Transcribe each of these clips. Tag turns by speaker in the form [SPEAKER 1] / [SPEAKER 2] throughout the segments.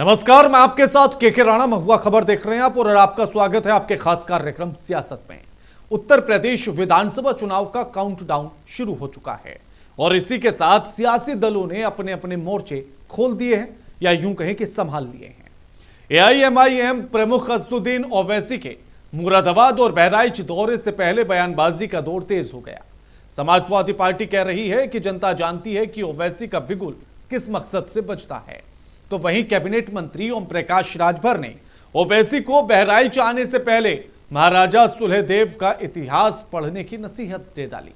[SPEAKER 1] नमस्कार, मैं आपके साथ केके राणा। महुआ खबर देख रहे हैं आप और आपका स्वागत है आपके खास कार्यक्रम सियासत में। उत्तर प्रदेश विधानसभा चुनाव का काउंटडाउन शुरू हो चुका है और इसी के साथ सियासी दलों ने अपने अपने मोर्चे खोल दिए हैं या यूं कहें कि संभाल लिए हैं। एआईएमआईएम प्रमुख असदुद्दीन ओवैसी के मुरादाबाद और बहराइच दौरे से पहले बयानबाजी का दौर तेज हो गया। समाजवादी पार्टी कह रही है कि जनता जानती है कि ओवैसी का बिगुल किस मकसद से बचता है, तो वहीं कैबिनेट मंत्री ओम प्रकाश राजभर ने ओवैसी को बहराइच आने से पहले महाराजा सुहेलदेव का इतिहास पढ़ने की नसीहत दे डाली।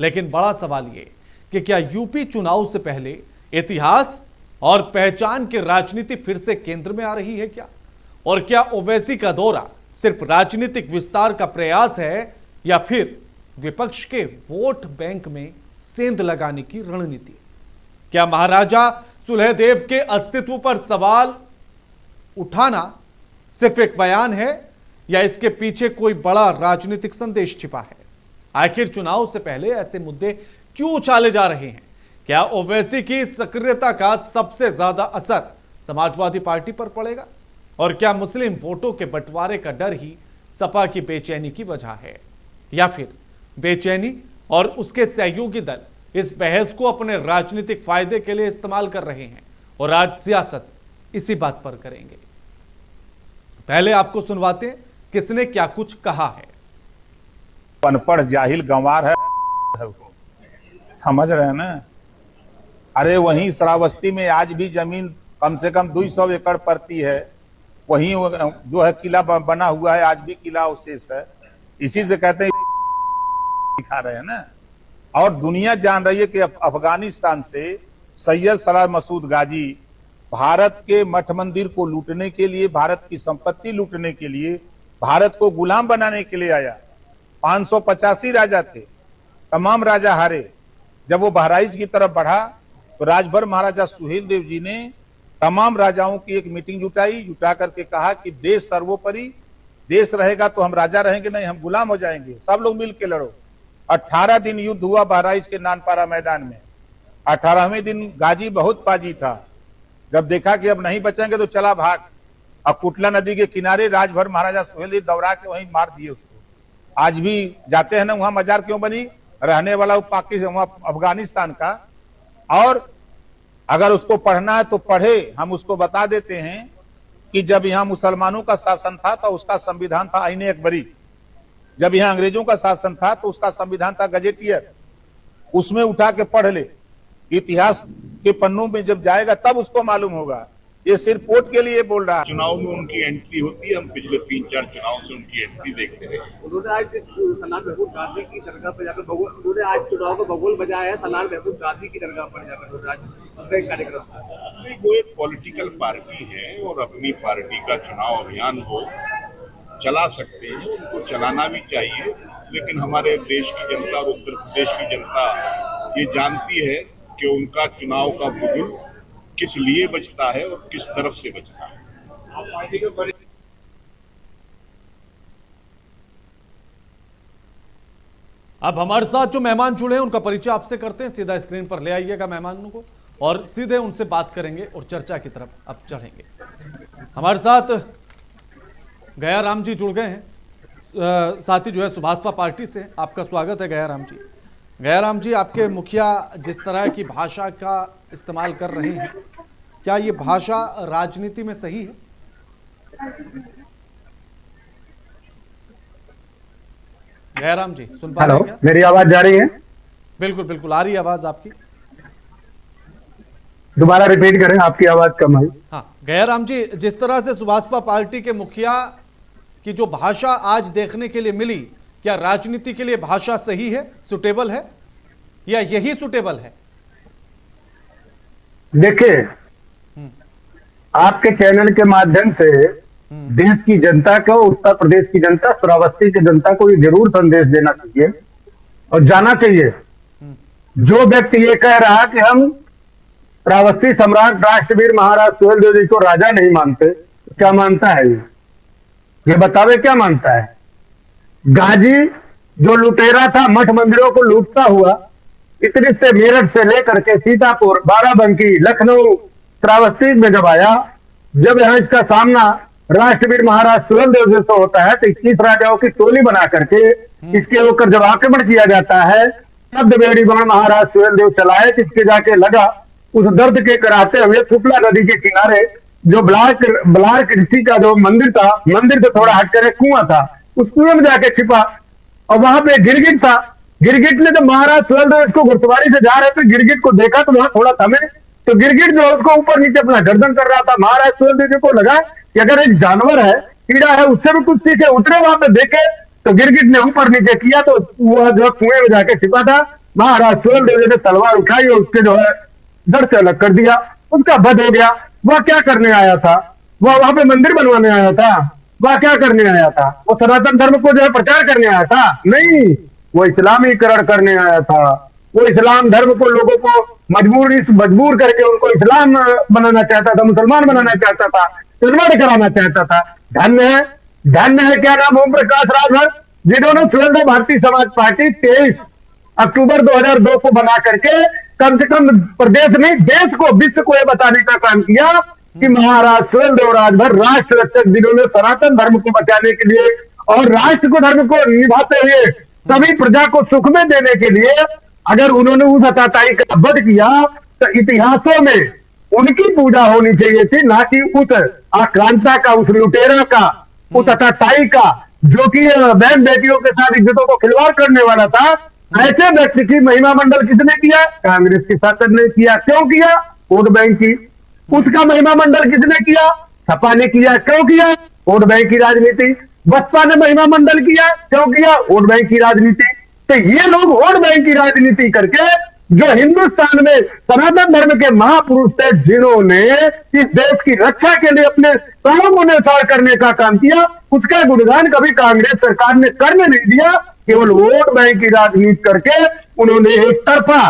[SPEAKER 1] लेकिन बड़ा सवाल ये कि क्या यूपी चुनाव से पहले इतिहास और पहचान की राजनीति फिर से केंद्र में आ रही है क्या? और क्या ओवैसी का दौरा सिर्फ राजनीतिक विस्तार का प्रयास है या फिर विपक्ष के वोट बैंक में सेंध लगाने की रणनीति? क्या महाराजा सुहेलदेव के अस्तित्व पर सवाल उठाना सिर्फ एक बयान है या इसके पीछे कोई बड़ा राजनीतिक संदेश छिपा है? आखिर चुनाव से पहले ऐसे मुद्दे क्यों उछाले जा रहे हैं? क्या ओवैसी की सक्रियता का सबसे ज्यादा असर समाजवादी पार्टी पर पड़ेगा? और क्या मुस्लिम वोटों के बंटवारे का डर ही सपा की बेचैनी की वजह है, या फिर बेचैनी और उसके सहयोगी दल इस बहस को अपने राजनीतिक फायदे के लिए इस्तेमाल कर रहे हैं? और आज सियासत इसी बात पर करेंगे। पहले आपको सुनवाते हैं किसने क्या कुछ कहा है।
[SPEAKER 2] अनपढ़ जाहिल गंवार है, समझ रहे हैं ना। अरे वहीं श्रावस्ती में आज भी जमीन कम से कम 200 एकड़ पड़ती है, वहीं जो है किला बना हुआ है, आज भी किला अवशेष है। इसी से कहते हैं दिखा रहे हैं ना। और दुनिया जान रही है कि अफगानिस्तान से सैयद सलाह मसूद गाजी भारत के मठ मंदिर को लूटने के लिए, भारत की संपत्ति लूटने के लिए, भारत को गुलाम बनाने के लिए आया। 585 राजा थे, तमाम राजा हारे। जब वो बहराइच की तरफ बढ़ा तो राजभर महाराजा सुहेलदेव जी ने तमाम राजाओं की एक मीटिंग जुटा करके कहा कि देश सर्वोपरि, देश रहेगा तो हम राजा रहेंगे, नहीं हम गुलाम हो जाएंगे, सब लोग मिल के लड़ो। 18 दिन युद्ध हुआ बहराइच के नानपारा मैदान में। 18वें दिन गाजी बहुत पाजी था, जब देखा कि अब नहीं बचेंगे तो चला भाग। अब कुटला नदी के किनारे राजभर महाराजा सुहेलदेव दौड़ा के वहीं मार दिए उसको। आज भी जाते हैं ना, वहां मजार क्यों बनी? रहने वाला वो पाकिस्तान, वहां अफगानिस्तान का। और अगर उसको पढ़ना है तो पढ़े, हम उसको बता देते हैं कि जब यहाँ मुसलमानों का शासन था तो उसका संविधान था आईने अकबरी। जब यहाँ अंग्रेजों का शासन था तो उसका संविधान था गजेटियर। उसमें उठा के पढ़ ले, इतिहास के पन्नों में जब जाएगा तब उसको मालूम होगा। ये सिर्फ वोट के लिए बोल रहा है।
[SPEAKER 3] चुनाव में उनकी एंट्री होती है, हम पिछले 3-4 चुनाव से उनकी एंट्री देखते रहे।
[SPEAKER 4] उन्होंने आज सलाल महमूद गाजी की दरगाह पर जाकर उन्होंने आज चुनाव का बगुल बजाया है। सलाल महमूद गाजी की दरगाह पर जाकर कार्यक्रम।
[SPEAKER 3] वो एक पॉलिटिकल पार्टी है और अपनी पार्टी का चुनाव अभियान वो चला सकते हैं, उनको चलाना भी चाहिए। लेकिन हमारे देश की जनता और उत्तर प्रदेश की जनता ये जानती है कि उनका चुनाव का बुगुल किस लिए बचता है और किस तरफ से बचता है।
[SPEAKER 1] अब हमारे साथ जो मेहमान जुड़े हैं उनका परिचय आपसे करते हैं। सीधा स्क्रीन पर ले आइएगा मेहमानों को और सीधे उनसे बात करेंगे और चर्चा की तरफ अब चढ़ेंगे। हमारे साथ गया राम जी जुड़ गए हैं, साथ ही जो है सुभाषपा पार्टी से। आपका स्वागत है गया राम जी। गया राम जी, आपके मुखिया जिस तरह की भाषा का इस्तेमाल कर रहे हैं, क्या ये भाषा राजनीति में सही है? गया राम जी सुन पा रहे हैं क्या?
[SPEAKER 5] मेरी आवाज जा रही है?
[SPEAKER 1] बिल्कुल बिल्कुल आ रही है आवाज आपकी।
[SPEAKER 5] दोबारा रिपीट करें, आपकी आवाज कम आई।
[SPEAKER 1] हाँ गया राम जी, जिस तरह से सुभाषपा पार्टी के मुखिया की जो भाषा आज देखने के लिए मिली, क्या राजनीति के लिए भाषा सही है, सुटेबल है, या यही सुटेबल है?
[SPEAKER 5] देखिए, आपके चैनल के माध्यम से देश की जनता को, उत्तर प्रदेश की जनता, श्रावस्ती की जनता को ये जरूर संदेश देना चाहिए और जाना चाहिए। जो व्यक्ति ये कह रहा कि हम श्रावस्ती सम्राट राष्ट्रवीर महाराज सुहेलदेव जी को राजा नहीं मानते, तो क्या मानता है ये बतावे, क्या मानता है? गाजी जो लुटेरा था, मठ मंदिरों को लूटता हुआ, इतनी से मेरठ से लेकर के सीतापुर, बाराबंकी, लखनऊ, श्रावस्ती में जब आया जब यहाँ इसका सामना राष्ट्रवीर महाराज सुहेलदेव जी से होता है तो 21 राजाओं की टोली बना करके इसके ऊपर जब आक्रमण किया जाता है, शब्द बेड़ी बाण महाराज सुहेलदेव चलाए, किसके जाके लगा उस दर्द के कराते हुए थुपला नदी के किनारे जो ब्लार्क ऋषि का जो मंदिर था, मंदिर से थोड़ा हटकर एक कुआं था, उस कुएं में जाके छिपा। और वहां पे गिरगिट था। गिरगिट ने जब महाराज सुहेलदेव इसको घुड़सवारी से जा रहे थे गिरगिट को देखा तो वहां थोड़ा थमे, तो गिरगिट जो है उसको ऊपर नीचे अपना गर्दन कर रहा था। महाराज सुहेलदेव जी को लगा कि अगर एक जानवर है, कीड़ा है, उससे भी कुछ सीखे, उतरे वहां पे देखे, तो गिरगिट ने ऊपर नीचे किया तो वह जो कुएं में जाके छिपा था। महाराज सुहेलदेव जी ने तलवार उठाई और उसके जो है धड़ से अलग कर दिया, उसका वध हो गया। वह क्या करने आया था? वह वहां पे मंदिर बनवाने आया था? वह क्या करने आया था? वो सनातन धर्म को जो है प्रचार करने आया था? नहीं, वो इस्लामीकरण करने आया था। वो इस्लाम धर्म को लोगों को मजबूर करके उनको इस्लाम बनाना चाहता था, मुसलमान बनाना चाहता था, कन्वर्ट कराना चाहता था। धन्य है क्या नाम, ओम प्रकाश राजभर, जिन्होंने स्वतंत्र भारतीय समाज पार्टी 23 अक्टूबर 2002 को बना करके कम से कम प्रदेश में देश को, विश्व को यह बताने का काम किया कि महाराज सुहेलदेव राजभर राष्ट्र रक्षक, जिन्होंने सनातन धर्म को बचाने के लिए और राष्ट्र को धर्म को निभाते हुए सभी प्रजा को सुख में देने के लिए अगर उन्होंने उस अताताई का वध किया तो इतिहासों में उनकी पूजा होनी चाहिए थी, ना कि उस आक्रांता का, उस लुटेरा का, उस अताताई का, जो कि बहन बेटियों के साथ इज्जतों को खिलवाड़ करने वाला था। ऐसे व्यक्ति की महिमा मंडल किसने किया? कांग्रेस की शासन ने किया। क्यों किया? वोट बैंक की। उसका महिमा मंडल किसने किया? सपा ने किया। क्यों किया? वोट बैंक की राजनीति। बसपा ने महिमा मंडल किया। क्यों किया? वोट बैंक की राजनीति। तो ये लोग वोट बैंक की राजनीति करके जो हिंदुस्तान में सनातन धर्म के महापुरुष थे, जिन्होंने इस देश की रक्षा के लिए अपने प्राणों को न्यौछावर करने का काम किया, उसका गुणगान कभी कांग्रेस सरकार ने करने नहीं दिया। केवल वोट बैंक की राजनीति करके उन्होंने एक तरफा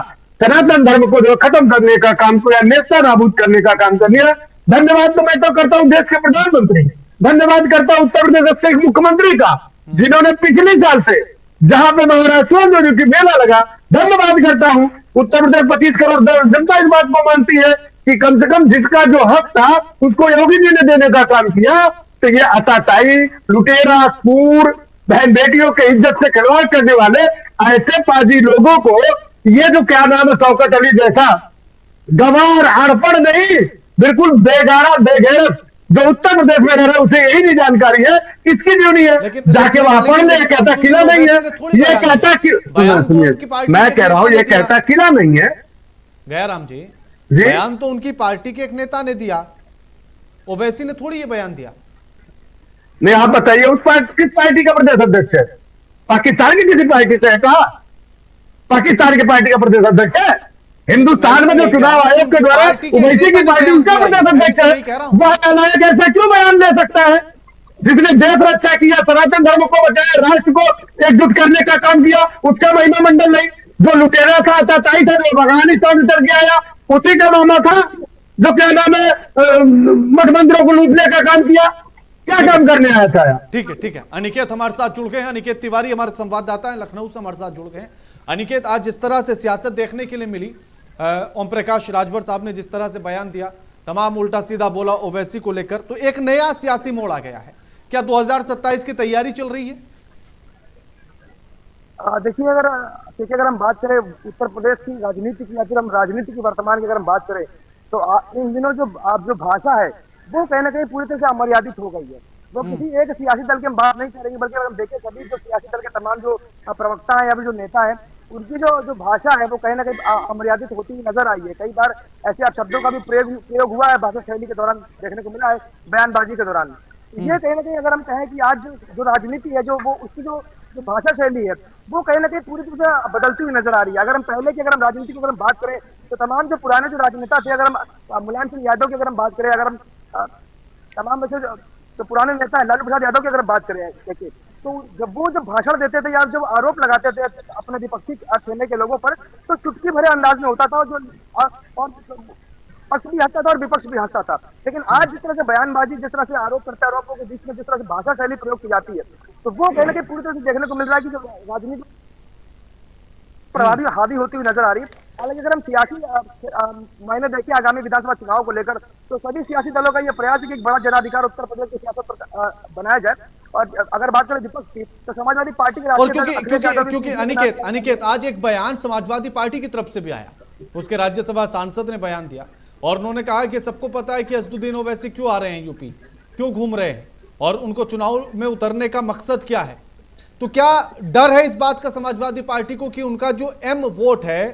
[SPEAKER 5] सनातन धर्म को जो खत्म करने का काम किया, नेता नाबूद करने का काम कर लिया। धन्यवाद तो मैं तो करता हूं देश के प्रधानमंत्री, धन्यवाद करता हूं उत्तर प्रदेश के मुख्यमंत्री का, जिन्होंने पिछले साल से जहां पे महाराज सुहेलदेव की मेला लगा, धन्यवाद करता हूं। उत्तर प्रदेश 25 करोड़ जनता इस बात को मानती है कि कम से कम जिसका जो हक था उसको योगी जी ने देने का काम किया। तो ये अताताई, लुटेरा, कूर, बहन बेटियों के इज्जत से खिलवाड़ करने वाले ऐसे पाजी लोगों को, ये जो क्या नाम है शौकत अली जैसा गवार, अनपढ़ नहीं, बिल्कुल बेगारा, बेगैरत, जो उत्तर प्रदेश में रह रहा है उसे यही नहीं जानकारी है, इसकी क्यों नहीं है? जाके वहां पढ़ ले, कहता किला नहीं है, ये कहता कि मैं कह रहा हूं ये कहता किला नहीं है।
[SPEAKER 1] गयाराम जी, बयान तो उनकी पार्टी के एक नेता ने दिया, ओवैसी ने थोड़ी ये बयान दिया।
[SPEAKER 5] नहीं, आप बताइए उस किस पार्टी का प्रदेश अध्यक्ष है? पाकिस्तान की किसी पार्टी से है? कहा पाकिस्तान की पार्टी का प्रदेश अध्यक्ष है? हिंदुस्तान में जो चुनाव आयोग के द्वारा ओवैसी की पार्टी उनका प्रदेश अध्यक्ष है, वह नालायक ऐसा क्यों बयान दे सकता है? जिसने देश रक्षा किया, सनातन धर्म को बचाया, राष्ट्र को एकजुट करने का काम किया, उसका महिमा मंडल नहीं। जो लुटेरा था, अताताई था, जो अफगानिस्तान उतर के आया, उसी का मामा था जो क्या नाम है मठ मंदिरों को लूटने का काम किया। क्या काम करने आया था?
[SPEAKER 1] ठीक है। अनिकेत हमारे साथ जुड़ गए हैं। अनिकेत तिवारी हमारे संवाददाता हैं, लखनऊ से हमारे साथ जुड़ गए हैं। अनिकेत, आज जिस तरह से सियासत देखने के लिए मिली, ओम प्रकाश राजभर साहब ने जिस तरह से बयान दिया, तमाम उल्टा सीधा बोला ओवैसी को लेकर, तो एक नया सियासी मोड़ आ गया है। क्या 2027 की तैयारी चल रही है?
[SPEAKER 6] देखिए, अगर हम बात करें उत्तर प्रदेश की राजनीति की, या फिर हम राजनीति की वर्तमान की अगर हम बात करें, तो इन दिनों जो भाषा है वो कहीं ना कहीं पूरी तरह से अमर्यादित हो गई है। वो किसी एक सियासी दल की हम बात नहीं करेंगे, बल्कि अगर हम देखें सभी जो सियासी दल के तमाम जो प्रवक्ता है या फिर जो नेता है, उनकी जो भाषा है वो कहीं ना कहीं अमर्यादित होती हुई नजर आई है। कई बार ऐसे आप शब्दों का भी प्रयोग हुआ है भाषा शैली के दौरान, देखने को मिला है बयानबाजी के दौरान। ये कहीं ना कहीं अगर हम कहें कि आज जो राजनीति है, जो वो उसकी जो भाषा शैली है, वो कहीं ना कहीं पूरी तरह से बदलती हुई नजर आ रही है। अगर हम पहले की अगर हम राजनीति की अगर हम बात करें, तो तमाम जो पुराने जो राजनेता थे, अगर हम मुलायम सिंह यादव की अगर हम बात करें, अगर हम तमाम वैसे जो पुराने नेता है लालू प्रसाद यादव की अगर बात करें, देखिए तो जब वो जब भाषण देते थे या जब आरोप लगाते थे अपने विपक्षी सेना के लोगों पर, तो चुटकी भरे अंदाज में होता था, और पक्ष भी हंसता था और विपक्ष भी हंसता था। लेकिन आज जिस तरह से बयानबाजी, जिस तरह से आरोप प्रत्यारोपों के बीच में जिस तरह से भाषा शैली प्रयोग की जाती है, तो वो कहीं ना कहीं पूरी तरह से देखने को मिल रहा है कि जो राजनीति प्रभावी हावी होती हुई नजर आ रही है। हालांकि अगर हम सियासी मायने देखें आगामी विधानसभा चुनाव को लेकर, तो सभी सियासी दलों का ये प्रयास है कि एक बड़ा जनाधिकार उत्तर प्रदेश की सियासत पर बनाया जाए। और अगर बात करें विपक्ष की, तो समाजवादी पार्टी के
[SPEAKER 1] और
[SPEAKER 6] राष्ट्रीय
[SPEAKER 1] क्योंकि
[SPEAKER 6] अध्यक्ष अखिलेश
[SPEAKER 1] क्योंकि
[SPEAKER 6] यादव भी
[SPEAKER 1] क्योंकि अनिकेत अनिकेत आज एक बयान समाजवादी पार्टी की तरफ से भी आया, उसके राज्यसभा सांसद ने बयान दिया और उन्होंने कहा कि सबको पता है कि असदुद्दीन ओवैसी क्यों आ रहे हैं यूपी, क्यों घूम रहे हैं और उनको चुनाव में उतरने का मकसद क्या है। तो क्या डर है इस बात का समाजवादी पार्टी को कि उनका जो एम वोट है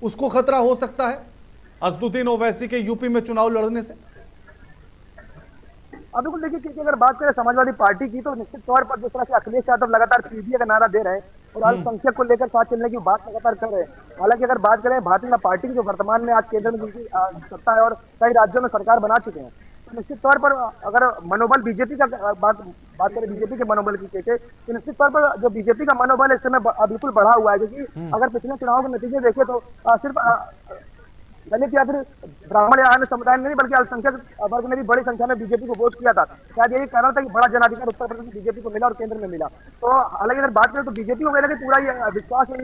[SPEAKER 1] उसको खतरा हो सकता है असदुद्दीन ओवैसी के यूपी में चुनाव लड़ने से?
[SPEAKER 6] अब बिल्कुल देखिए, क्योंकि अगर बात करें समाजवादी पार्टी की, तो निश्चित तौर पर जिस तरह से अखिलेश यादव लगातार पीडीए का नारा दे रहे हैं और अल्पसंख्यक को लेकर साथ चलने की बात लगातार कर रहे हैं। हालांकि अगर बात करें भारतीय जनता पार्टी की, जो वर्तमान में आज केंद्र में जिनकी सत्ता है और कई राज्यों में सरकार बना चुके हैं, तो निश्चित तौर पर अगर मनोबल बीजेपी का बात करें, बीजेपी के मनोबल की देखें, तो निश्चित तौर पर जो बीजेपी का मनोबल इस समय बिल्कुल बढ़ा हुआ है। क्योंकि अगर पिछले चुनाव के नतीजे देखें तो सिर्फ दलित या फिर ब्राह्मण या अन्य समुदाय ने नहीं, बल्कि अल्पसंख्यक वर्ग ने भी बड़ी संख्या में बीजेपी को वोट किया था। शायद यही कारण था कि बड़ा जनाधिकार उत्तर प्रदेश में बीजेपी को मिला और केंद्र में मिला। तो हालांकि अगर बात करें तो बीजेपी को कहना कि पूरा ये विश्वास है,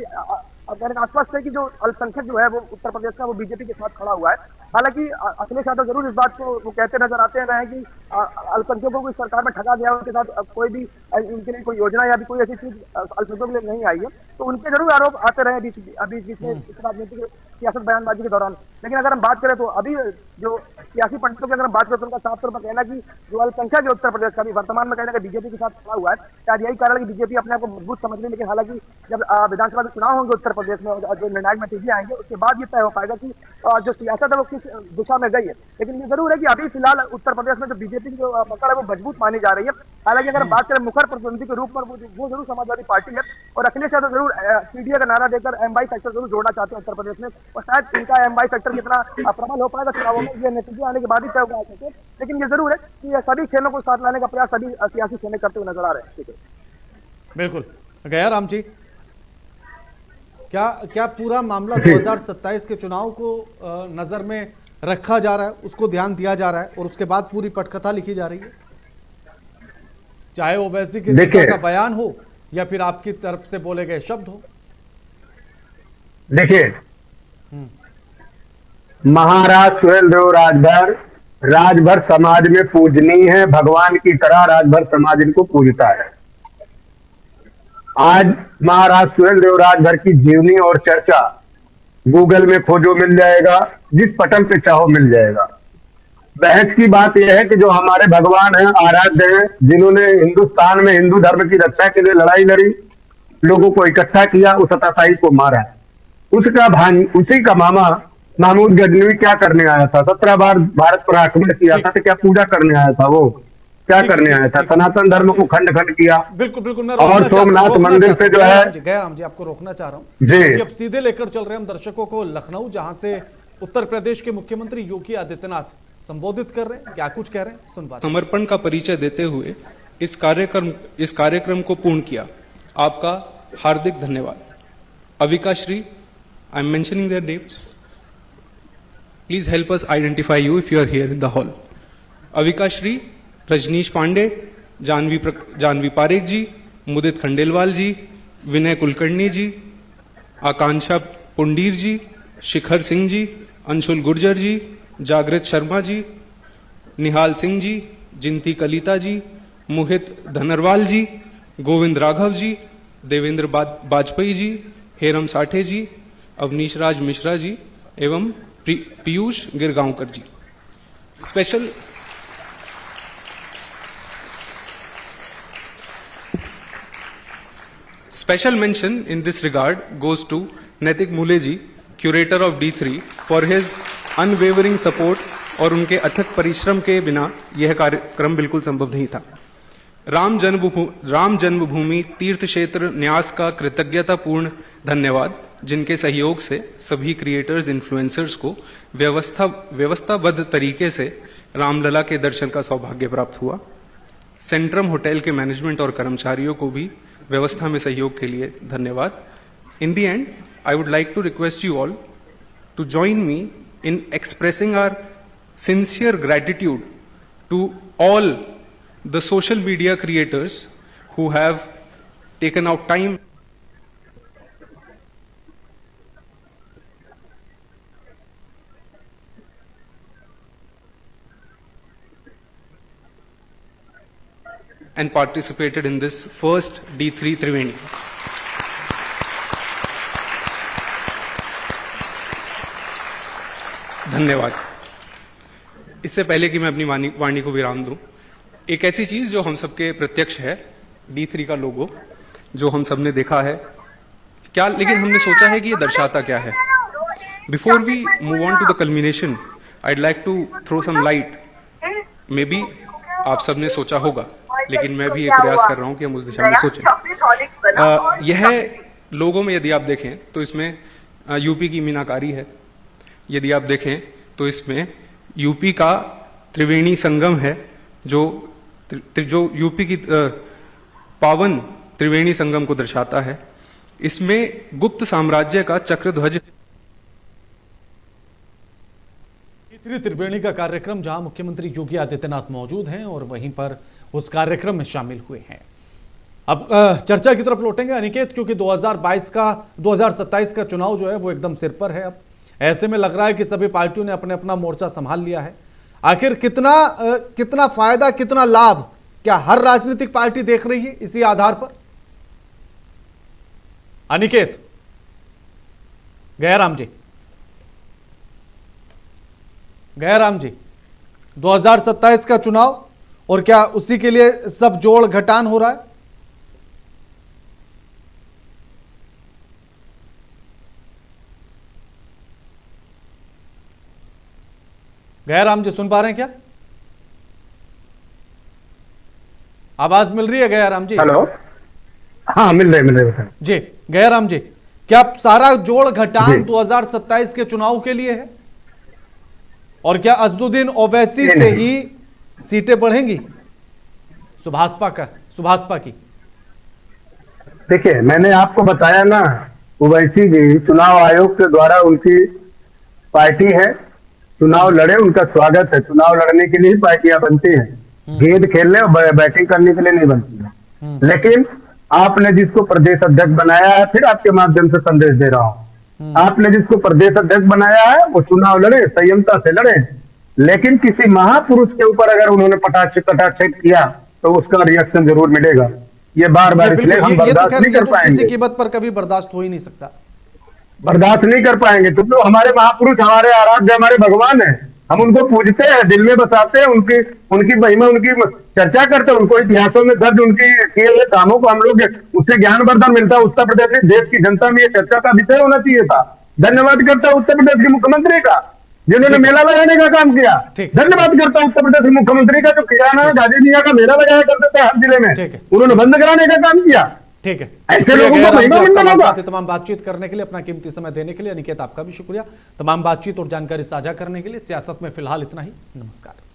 [SPEAKER 6] आश्वस्त है कि जो अल्पसंख्यक जो है वो उत्तर प्रदेश का, वो बीजेपी के साथ खड़ा हुआ है। हालांकि अखिलेश यादव जरूर इस बात को वो कहते नजर आते रहे कि अल्पसंख्यकों को इस सरकार में ठगा गया, उनके साथ कोई भी उनके लिए कोई योजना या भी कोई ऐसी चीज अल्पसंख्यकों के लिए नहीं आई है। तो उनके जरूर आरोप आते रहे बीच में इस राजनीतिक सियासत बयानबाजी के दौरान। लेकिन अगर हम बात करें तो अभी जो सियासी पंडितों की अगर हम बात करें तो उनका साफ तौर पर कहना कि जो अल्पसंख्यक है उत्तर प्रदेश का भी वर्तमान में कहना कि बीजेपी के साथ खड़ा हुआ है। शायद यही कारण है कि बीजेपी अपने आप को मजबूत समझ रही है। लेकिन हालांकि जब विधानसभा के चुनाव होंगे उत्तर प्रदेश में, जो निर्णायक नतीजे आएंगे, उसके बाद ये तय हो पाएगा कि जो सियासत है वो किस दिशा में गई है। लेकिन ये जरूर है कि अभी फिलहाल उत्तर प्रदेश में जो बीजेपी की जो पकड़ है वो मजबूत मानी जा रही है। हालांकि अगर बात करें मुखर प्रतिद्वंदी के रूप में, वो जरूर समाजवादी पार्टी है और अखिलेश यादव जरूर पीडीए का नारा देकर एमवाई फैक्टर जरूर जोड़ना चाहते हैं उत्तर प्रदेश में। और शायद इनका एमवाई फैक्टर कितना प्रबल हो पाएगा चुनावों में, ये नतीजे आने के बाद ही तय होगा सके। लेकिन ये जरूर है कि ये सभी खेलों को साथ लाने का प्रयास सभी सियासी खेल करते हुए नजर आ रहे हैं। ठीक है,
[SPEAKER 1] बिल्कुल। गया राम जी, क्या पूरा मामला 2027 के चुनाव को नजर में रखा जा रहा है, उसको ध्यान दिया जा रहा है और उसके बाद पूरी पटकथा लिखी जा रही है, चाहे ओवैसी के नेता का बयान हो या फिर आपकी तरफ से बोले गए शब्द हो?
[SPEAKER 5] देखिए, महाराज सुहेलदेव राजभर समाज में पूजनीय है, भगवान की तरह राजभर समाज इनको पूजता है। आज महाराज सुहेलदेव राजभर की जीवनी और चर्चा गूगल में खोजो मिल जाएगा, जिस पटल पे चाहो मिल जाएगा। बहस की बात यह है कि जो हमारे भगवान हैं, आराध्य हैं, जिन्होंने हिंदुस्तान में हिंदू धर्म की रक्षा के लिए लड़ाई लड़ी, लोगों को इकट्ठा किया, उस अताताई को मारा, उसी का मामा महमूद गजनवी क्या करने आया था? 17 बार भारत पर आक्रमण किया था, तो क्या पूजा करने आया था? वो क्या करने आया था? सनातन धर्म को खंड खंड किया।
[SPEAKER 1] बिल्कुल बिल्कुल, मैं
[SPEAKER 5] और सोमनाथ मंदिर से जो है
[SPEAKER 1] गयाराम जी, आपको रोकना चाह रहा हूँ
[SPEAKER 5] जी।
[SPEAKER 1] अब सीधे लेकर चल रहे हैं हम दर्शकों को लखनऊ, जहां से उत्तर प्रदेश के मुख्यमंत्री योगी आदित्यनाथ संबोधित कर रहे हैं। क्या कुछ कह रहे हैं, सुनवा।
[SPEAKER 7] समर्पण का परिचय देते हुए इस कार्यक्रम को पूर्ण किया, आपका हार्दिक धन्यवाद। Avika Shri, I am mentioning their names, please help us identify you if you are here in the hall. Avika Shri, Rajnish Pande, Janvi Parekh ji, Mudit Khandelwal ji, Vinay Kulkarni ji, Akanksha Pundir ji, Shikhar Singh ji, Anshul Gurjar ji, Jagrit Sharma ji, Nihal Singh ji, Jinti Kalita ji, Mohit Dhanrawal ji, Govind Raghav ji, Devendra Bajpai ji, Heram Sathe ji, Avnish Raj Mishra जी एवं पीयूष गिरगांवकर जी। Special mention in this regard goes to Naitik Mule ji, curator of D3, for his unwavering support, और उनके अथक परिश्रम के बिना यह कार्यक्रम बिल्कुल संभव नहीं था। राम जन्मभूमि तीर्थ क्षेत्र न्यास का कृतज्ञतापूर्ण धन्यवाद, जिनके सहयोग से सभी क्रिएटर्स, इन्फ्लुएंसर्स को व्यवस्थाबद्ध तरीके से रामलला के दर्शन का सौभाग्य प्राप्त हुआ। सेंट्रम होटल के मैनेजमेंट और कर्मचारियों को भी व्यवस्था में सहयोग के लिए धन्यवाद। In the end, I would like to request you all to join me in expressing our sincere gratitude to all the social media creators who have taken out time and participated in this first D3 Triveni. धन्यवाद। इससे पहले कि मैं अपनी वाणी को विराम दूं, एक ऐसी चीज जो हम सबके प्रत्यक्ष है, D3 का लोगो जो हम सबने देखा है क्या, लेकिन हमने सोचा है कि ये दर्शाता क्या है। Before we move on to the culmination, I'd like to throw some light. May आप सबने सोचा होगा, लेकिन मैं भी एक प्रयास कर रहा हूं कि हम उस दिशा में सोचें। यह लोगों में यदि आप देखें तो इसमें यूपी की मीनाकारी है, यदि आप देखें तो इसमें यूपी का त्रिवेणी संगम है, जो यूपी की पावन त्रिवेणी संगम को दर्शाता है। इसमें गुप्त साम्राज्य का चक्रध्वज
[SPEAKER 1] त्रिवेणी का कार्यक्रम जहां मुख्यमंत्री योगी आदित्यनाथ मौजूद हैं और वहीं पर उस कार्यक्रम में शामिल हुए हैं। अब चर्चा की तरफ लौटेंगे अनिकेत, क्योंकि 2027 का चुनाव जो है वो एकदम सिर पर है। अब ऐसे में लग रहा है कि सभी पार्टियों ने अपने अपना मोर्चा संभाल लिया है। आखिर कितना फायदा, कितना लाभ क्या हर राजनीतिक पार्टी देख रही है इसी आधार पर? अनिकेत, गयाराम जी, 2027 का चुनाव और क्या उसी के लिए सब जोड़ घटान हो रहा है? गयाराम जी सुन पा रहे हैं क्या? आवाज मिल रही है गयाराम जी?
[SPEAKER 5] हेलो, हाँ मिल रहे
[SPEAKER 1] जी। गयाराम जी, क्या सारा जोड़ घटान 2027 के चुनाव के लिए है और क्या असदुद्दीन ओवैसी से ही सीटें बढ़ेंगी सुभाषपा की?
[SPEAKER 5] देखिए, मैंने आपको बताया ना, ओवैसी जी चुनाव आयोग के द्वारा उनकी पार्टी है, चुनाव लड़े, उनका स्वागत है। चुनाव लड़ने के लिए पार्टियां बनती हैं, गेंद खेलने और बैटिंग करने के लिए नहीं बनती है। लेकिन आपने जिसको प्रदेश अध्यक्ष बनाया है, फिर आपके माध्यम से संदेश दे रहा हूं, आपने जिसको प्रदेश अध्यक्ष बनाया है वो चुनाव लड़े, संयमता से लड़े, लेकिन किसी महापुरुष के ऊपर अगर उन्होंने कटाक्षेप किया तो उसका रिएक्शन जरूर मिलेगा। ये बार बार इसलिए हम बर्दाश्त नहीं कर पाएंगे,
[SPEAKER 1] किसी कीमत पर कभी बर्दाश्त हो ही नहीं सकता,
[SPEAKER 5] बर्दाश्त नहीं कर पाएंगे। क्योंकि हमारे महापुरुष, हमारे आराध्य, हमारे भगवान है, हम उनको पूजते हैं, दिल में बसाते हैं, उनकी महिमा, उनकी चर्चा करते हैं, उनको इतिहासों में दर्ज उनके किए हुए कामों को हम लोग उससे ज्ञानवर्धन मिलता है। उत्तर प्रदेश में देश की जनता में ये चर्चा का विषय होना चाहिए था। धन्यवाद करता हूं उत्तर प्रदेश के मुख्यमंत्री का, जिन्होंने मेला लगाने का काम किया। धन्यवाद करता हूं उत्तर प्रदेश के मुख्यमंत्री का, जो किराना गाजी मियां का मेला लगाया करते थे हर जिले में, उन्होंने बंद कराने का काम किया।
[SPEAKER 1] ठीक है,
[SPEAKER 5] ऐसे लोगों को महिमा मिलना होगा।
[SPEAKER 1] तमाम बातचीत करने के लिए, अपना कीमती समय देने के लिए अनिकेत आपका भी शुक्रिया। तमाम बातचीत और जानकारी साझा करने के लिए। सियासत में फिलहाल इतना ही। नमस्कार।